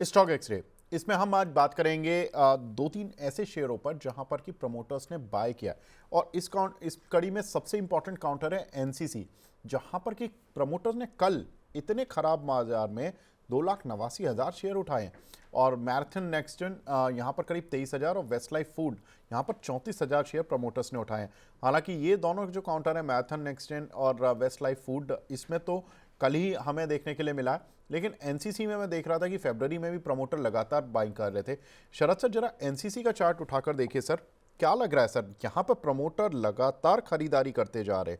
Stock x ray, इसमें हम आज बात करेंगे दो तीन ऐसे शेयरों पर जहां पर कि प्रमोटर्स ने बाय किया। और इस कड़ी में सबसे इंपॉर्टेंट काउंटर है एनसीसी, जहां पर कि प्रमोटर्स ने कल इतने खराब बाजार में 2,89,000 शेयर उठाए हैं। और मैराथन नेक्स्टजन यहाँ पर करीब 23,000 और वेस्ट लाइफ फूड यहाँ पर 34,000 शेयर प्रमोटर्स ने उठाए हैं। हालांकि ये दोनों जो काउंटर है, मैराथन नेक्स्टजन और वेस्ट लाइफ फूड, इसमें तो कल ही हमें देखने के लिए मिला है। लेकिन एनसीसी में मैं देख रहा था कि फरवरी में भी प्रमोटर लगातार बाइंग कर रहे थे। शरद सर, जरा एनसीसी का चार्ट उठाकर देखिए सर, क्या लग रहा है सर, यहाँ पर प्रमोटर लगातार खरीदारी करते जा रहे।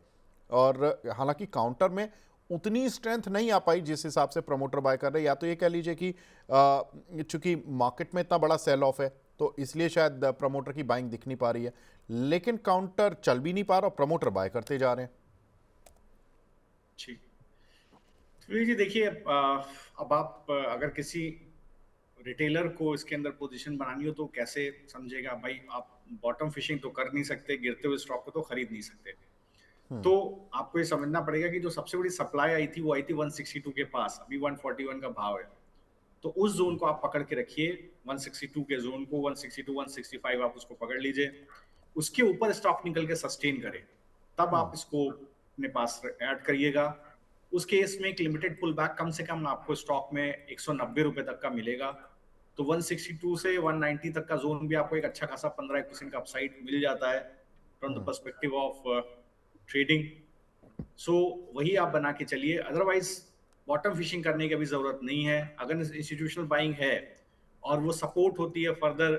और हालांकि काउंटर में उतनी स्ट्रेंथ नहीं आ पाई जिस हिसाब से प्रमोटर बाय कर रहे हैं। या तो ये कह लीजिए कि चूंकि मार्केट में इतना बड़ा सेल ऑफ है तो इसलिए शायद प्रमोटर की बाइंग दिख नहीं पा रही है, लेकिन काउंटर चल भी नहीं पा रहा और प्रमोटर बाय करते जा रहे हैं। जी, तो जी देखिए, अब आप अगर किसी रिटेलर को इसके अंदर पोजीशन बनानी हो तो कैसे समझेगा भाई? आप बॉटम फिशिंग तो कर नहीं सकते, गिरते हुए स्टॉक को तो खरीद नहीं सकते। तो आपको ये समझना पड़ेगा कि जो सबसे बड़ी सप्लाई आई थी वो आई थी 162 के पास, अभी 141 का भाव है। तो उस जोन को आप पकड़ के रखिए, 162 के जोन को, 162 165 आप उसको पकड़ लीजिए। उसके ऊपर स्टॉक निकल के सस्टेन करे, तब आप इसको अपने पास ऐड करिएगा। उस केस में एक लिमिटेड पुल बैक कम से कम आपको स्टॉक में 190 रुपए तक का मिलेगा। तो 162 से 190 तक का जोन भी आपको एक अच्छा खासा 15% का अपसाइड मिल जाता है from the perspective of trading. So वही आप बना के चलिए, अदरवाइज बॉटम फिशिंग करने की अभी जरूरत नहीं है। अगर इंस्टीट्यूशनल बाइंग है और वो सपोर्ट होती है फर्दर,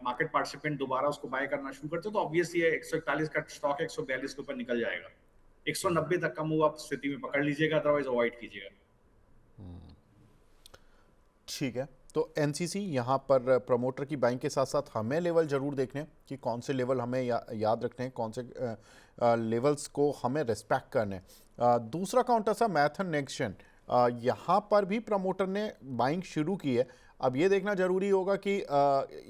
मार्केट पार्टिसिपेंट दोबारा उसको बाय करना शुरू करते हैं, तो ऑब्वियसली 141 का स्टॉक 142 के ऊपर निकल जाएगा। 190 तक का मूव आप स्थिति में पकड़ लीजिएगा, अदरवाइज अवॉइड कीजिएगा। ठीक है, तो एनसीसी यहाँ पर प्रमोटर की बाइंग के साथ साथ हमें लेवल जरूर देखने हैं कि कौन से लेवल हमें याद रखने हैं, कौन से लेवल्स को हमें रिस्पेक्ट करने हैं। दूसरा काउंटर था मैराथन नेक्स्टजन, यहाँ पर भी प्रमोटर ने बाइंग शुरू की है। अब ये देखना जरूरी होगा कि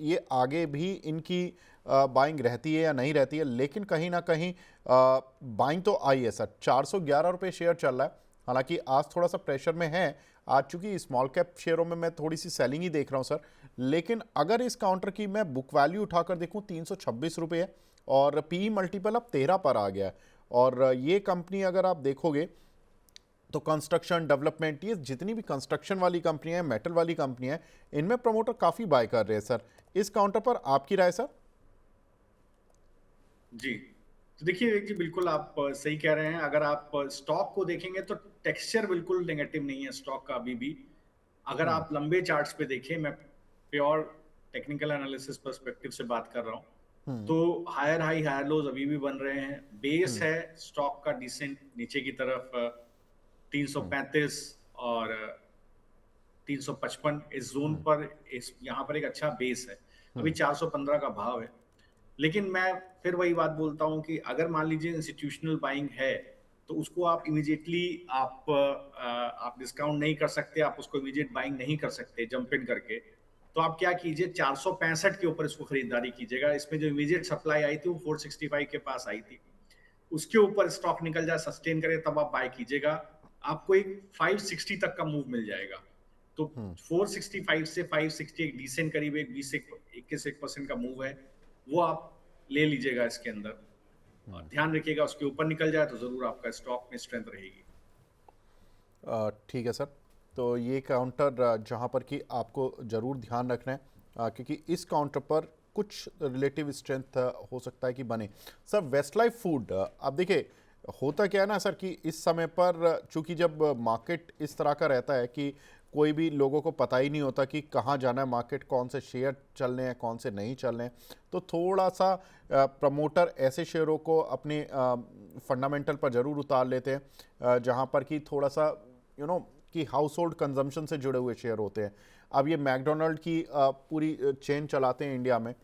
ये आगे भी इनकी बाइंग रहती है या नहीं रहती है, लेकिन कहीं ना कहीं बाइंग तो आई है सर। 411 रुपये शेयर चल रहा है। हालांकि आज थोड़ा सा प्रेशर में है, आज चूंकि स्मॉल कैप शेयरों में मैं थोड़ी सी सेलिंग ही देख रहा हूं सर। लेकिन अगर इस काउंटर की मैं बुक वैल्यू उठाकर देखूं, 326 रुपये है और पी मल्टीपल अब 13 पर आ गया है। और ये कंपनी अगर आप देखोगे तो कंस्ट्रक्शन डेवलपमेंट, ये जितनी भी कंस्ट्रक्शन वाली कंपनियां हैं, मेटल वाली कंपनियां हैं, इनमें प्रमोटर काफ़ी बाय कर रहे हैं सर। इस काउंटर पर आपकी राय सर? जी, तो देखिए जी, बिल्कुल आप सही कह रहे हैं। अगर आप स्टॉक को देखेंगे तो टेक्सचर बिल्कुल नेगेटिव नहीं है स्टॉक का अभी भी। अगर आप लंबे चार्ट्स पे देखें, मैं प्योर टेक्निकल एनालिसिस पर्सपेक्टिव से बात कर रहा हूँ, तो हायर हाई हायर लोज अभी भी बन रहे हैं। बेस है स्टॉक का डिसेंट नीचे की तरफ, 335 और 355 इस जोन पर, इस यहाँ पर एक अच्छा बेस है। अभी 415 का भाव है। लेकिन मैं फिर वही बात बोलता हूं कि अगर मान लीजिए इंस्टीट्यूशनल बाइंग है तो उसको आप इमीडिएटली आप डिस्काउंट नहीं कर सकते, आप उसको इमीडिएट बाइंग नहीं कर सकते जंप इन करके। तो आप क्या कीजिए, 465 के ऊपर इसको खरीदारी कीजिएगा। इसमें जो इमीडिएट सप्लाई आई थी वो 465 के पास आई थी, उसके ऊपर स्टॉक निकल जाए, सस्टेन करे, तब आप बाय कीजिएगा। आपको एक 560 तक का मूव मिल जाएगा। तो 465 से 560 एक डिसेंट करीब एक 21% का मूव है, वो आप ले लीजिएगा इसके अंदर। और ध्यान रखिएगा उसके ऊपर निकल जाए तो जरूर आपका स्टॉक में स्ट्रेंथ रहेगी। ठीक है सर, तो ये काउंटर जहाँ पर कि आपको ज़रूर ध्यान रखना है, क्योंकि इस काउंटर पर कुछ रिलेटिव स्ट्रेंथ हो सकता है कि बने। सर वेस्ट लाइफ फूड, अब देखिए होता क्या है ना सर कि इस समय पर चूंकि जब मार्केट इस तरह का रहता है कि कोई भी लोगों को पता ही नहीं होता कि कहाँ जाना है मार्केट, कौन से शेयर चल रहे हैं कौन से नहीं चल रहे हैं, तो थोड़ा सा प्रमोटर ऐसे शेयरों को अपने फंडामेंटल पर ज़रूर उतार लेते हैं जहाँ पर कि थोड़ा सा कि हाउस होल्ड कंजम्पशन से जुड़े हुए शेयर होते हैं। अब ये मैकडोनल्ड की पूरी चेन चलाते हैं इंडिया में।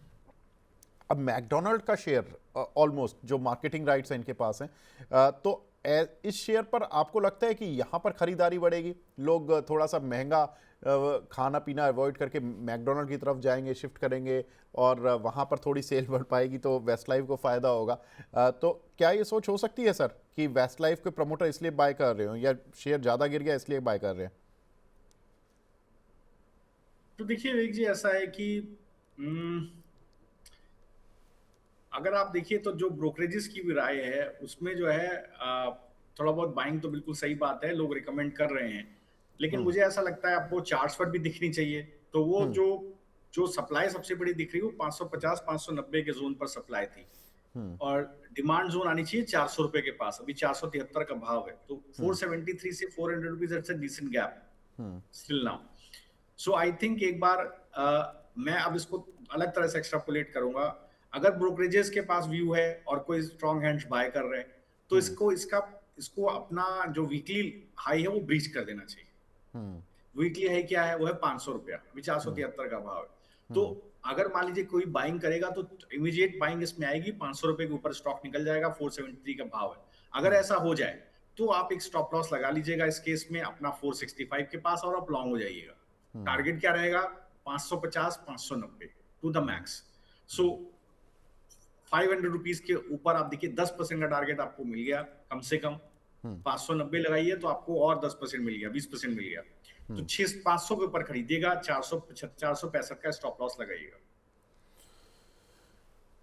अब मैकडोनल्ड का शेयर ऑलमोस्ट जो मार्केटिंग राइट्स हैं इनके पास हैं, तो इस शेयर पर आपको लगता है कि यहाँ पर खरीदारी बढ़ेगी, लोग थोड़ा सा महंगा खाना पीना अवॉइड करके मैकडोनल्ड की तरफ जाएंगे, शिफ्ट करेंगे और वहाँ पर थोड़ी सेल बढ़ पाएगी तो वेस्ट लाइफ को फ़ायदा होगा। तो क्या ये सोच हो सकती है सर कि वेस्ट लाइफ के प्रमोटर इसलिए बाय कर रहे हो या शेयर ज़्यादा गिर गया इसलिए बाय कर रहे हैं? तो देखिए विवेक जी, ऐसा है कि हम्म, अगर आप देखिए तो जो ब्रोकरेजेस की भी राय है उसमें जो है थोड़ा बहुत बाइंग तो बिल्कुल सही बात है, लोग रिकमेंड कर रहे हैं, लेकिन हम्म। मुझे ऐसा लगता है आपको चार्ट्स पर भी दिखनी चाहिए। तो वो हम्म। जो जो सप्लाई सबसे बड़ी दिख रही है वो 550 590 के जोन पर सप्लाई थी, हम्म। और डिमांड जोन आनी चाहिए 400 रुपए के पास। अभी 473 का भाव है, तो हम्म। 473 से 400 rupees, it's a decent gap hmm. Still now. So I think एक बार मैं अब इसको अलग तरह से एक्सट्रापोलेट करूंगा। अगर ब्रोकरेजेस के पास व्यू है और कोई स्ट्रॉन्ग हैंड्स बाय कर रहे हैं, तो हम्म। इसको अपना जो वीकली हाई है वो ब्रीच कर देना चाहिए। हम्म। वीकली हाई क्या है? वो है 500 रुपया, अभी चार सौ हम्म। तिहत्तर का भाव है। तो हम्म। अगर मान लीजिए कोई बाइंग करेगा तो इमीडिएट बाइंग इसमें आएगी, 500 रुपए के ऊपर स्टॉक निकल जाएगा, 473 का भाव है। अगर हम्म। ऐसा हो जाए तो आप एक स्टॉप लॉस लगा लीजिएगा इस केस में अपना 465 के पास, और आप लॉन्ग हो जाइएगा। हम्म। टारगेट क्या रहेगा? 550 590 to the hmm. Max. So 500 rupees के ऊपर आप देखिए 10% का टारगेट आपको मिल गया कम से कम। हम्म। 590 लगाइए तो आपको और 10% मिल गया, 20% मिल गया। तो हम्म। 500 के ऊपर खरीदिएगा, 465 का स्टॉप लॉस लगाइएगा।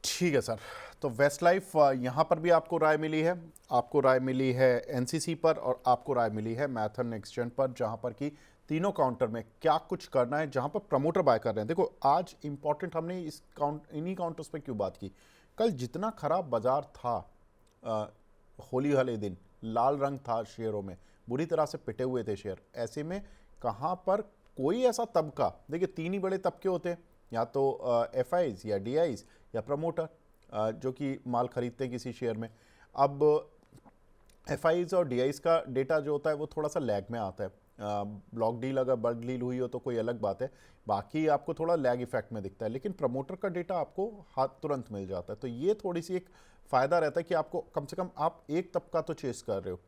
ठीक है सर। तो वेस्ट लाइफ यहाँ पर भी आपको राय मिली है, आपको राय मिली है एनसीसी पर, और आपको राय मिली है मैथन एक्सचेंज पर, जहाँ पर कि तीनों काउंटर में क्या कुछ करना है, जहाँ पर प्रमोटर बाय कर रहे हैं। देखो आज इंपॉर्टेंट हमने इन्हीं काउंटर्स पे क्यों बात की, कल जितना खराब बाजार था, अ, होली वाले दिन लाल रंग था शेयरों में, बुरी तरह से पिटे हुए थे शेयर। ऐसे में कहाँ पर कोई ऐसा तबका, देखिए तीन ही बड़े तबके होते हैं, या तो एफआईज या डीआईज या प्रमोटर, जो कि माल खरीदते हैं किसी शेयर में। अब एफआईज और डीआईज का डेटा जो होता है वो थोड़ा सा लैग में आता है। ब्लॉक डील अगर बल्क डील हुई हो तो कोई अलग बात है, बाकी आपको थोड़ा लैग इफेक्ट में दिखता है, लेकिन प्रमोटर का डेटा आपको हाथ तुरंत मिल जाता है। तो ये थोड़ी सी एक फ़ायदा रहता है कि आपको कम से कम आप एक तबका तो चेस कर रहे हो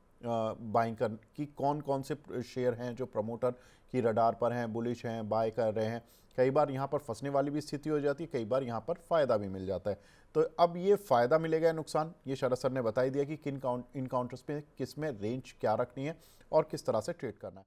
बाइंग कर, कि कौन कौन से शेयर हैं जो प्रमोटर की रडार पर हैं, बुलिश हैं, बाय कर रहे हैं। कई बार यहाँ पर फंसने वाली भी स्थिति हो जाती है, कई बार यहाँ पर फ़ायदा भी मिल जाता है। तो अब ये फ़ायदा मिलेगा या नुकसान, ये शरद सर ने बता ही दिया कि इन काउंटर्स पे किस में रेंज क्या रखनी है और किस तरह से ट्रेड करना है।